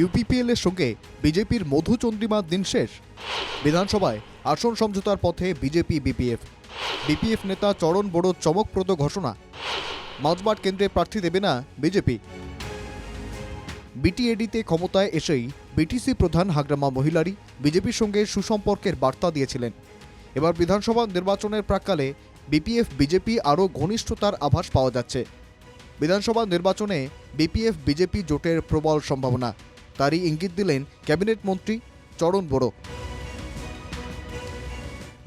UPPL এর সঙ্গে বিজেপির মধুচন্দ্রিমার দিন শেষ। বিধানসভায় আসন সমঝোতার পথে বিজেপি বিপিএফ। বিপিএফ নেতা চরণ বড়োর চমকপ্রদ ঘোষণা, মাঝবাট কেন্দ্রে প্রার্থী দেবে না বিজেপি। বিটিএডিতে ক্ষমতায় এসেই বিটিসি প্রধান হাগ্রামা মহিলারি বিজেপির সঙ্গে সুসম্পর্কের বার্তা দিয়েছিলেন। এবার বিধানসভা নির্বাচনের প্রাক্কালে বিপিএফ বিজেপি আরও ঘনিষ্ঠতার আভাস পাওয়া যাচ্ছে। বিধানসভা নির্বাচনে বিপিএফ বিজেপি জোটের প্রবল সম্ভাবনা, তারই ইঙ্গিত দিলেন ক্যাবিনেট মন্ত্রী চরণ বড়ো।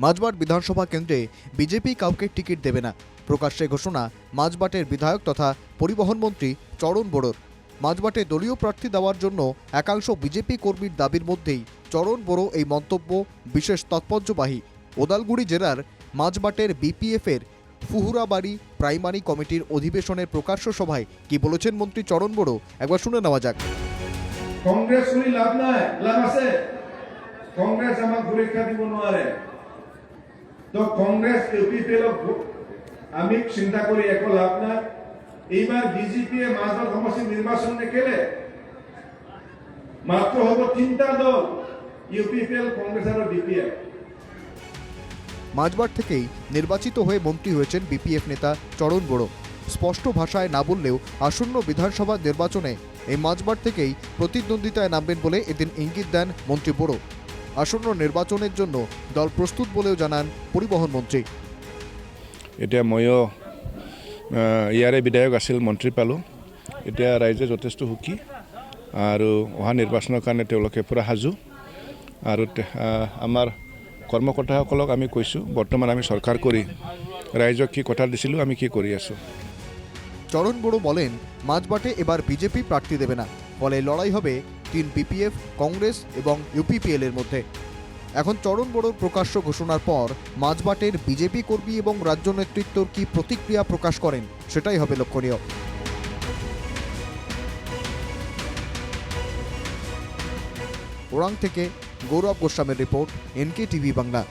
মাঝবাট বিধানসভা কেন্দ্রে বিজেপি কাউকে টিকিট দেবে না, প্রকাশ্যে ঘোষণা মাঝবাটের বিধায়ক তথা পরিবহন মন্ত্রী চরণ বড়োর। মাঝবাটে দলীয় প্রার্থী দেওয়ার জন্য একাংশ বিজেপি কর্মীর দাবির মধ্যেই চরণ বড়ো এই মন্তব্য বিশেষ তাৎপর্যবাহী। ওদালগুড়ি জেলার মাঝবাটের বিপিএফের ফুহুরাবাড়ি প্রাইমারি কমিটির অধিবেশনের প্রকাশ্য সভায় কি বলেছেন মন্ত্রী চরণ বড়ো, একবার শুনে নেওয়া যাক। কংগ্রেস শুনি লাভ নাই, লাভ আছে। কংগ্রেস আমাক সুৰক্ষা দিব নোৱাৰে। তো কংগ্রেস ইউপিপিএল আমি চিন্তা কৰি একো লাভ নাই। এইবাৰ বিজেপিয়ে মাজবাট সমষ্টি নিৰ্বাচন নেখেলে, মাত্ৰ হ'ব তিনিটা দল, ইউপিপিএল, কংগ্রেস আৰু বিপিএফ। মাঝবাট থেকেই নির্বাচিত হয়ে মন্ত্রী হয়েছেন বিপিএফ নেতা চরণ বড়ো। স্পষ্ট ভাষায় না বললেও আসন্ন বিধানসভা নির্বাচনে এই মাঝবাট থেকেই প্রতিদ্বন্দ্বিতায় নামবেন বলে এদিন ইঙ্গিত দেন মন্ত্রী বড়ো। আসন্ন নির্বাচনের জন্য দল প্রস্তুত বলেও জানান পরিবহন মন্ত্রী। এতিয়া ময়ো ইয়াৰে বিধায়ক আছিল, মন্ত্ৰী পালোঁ। এতিয়া ৰাইজে যথেষ্ট সুখী আৰু অহা নিৰ্বাচনৰ কাৰণে তেওঁলোকে পূৰা সাজু। আৰু আমাৰ কৰ্মকৰ্তাসকলক আমি কৈছোঁ, বৰ্তমান আমি চৰকাৰ কৰি ৰাইজক কি কথা দিছিলোঁ, আমি কি কৰি আছোঁ। চরণ বড়ো বলেন, মাঝবাটে এবার বিজেপি প্রার্থী দেবে না, ফলে লড়াই হবে তিন বিপিএফ, কংগ্রেস এবং ইউপিপিএল এর মধ্যে। এখন চরণ বড়োর প্রকাশ্য ঘোষণার পর মাঝবাটের বিজেপি কর্মী এবং রাজ্য নেতৃত্বর কি প্রতিক্রিয়া প্রকাশ করেন সেটাই হবে লক্ষণীয়। ওরাং থেকে গৌরব গোস্বামীর রিপোর্ট, NK টিভি বাংলা।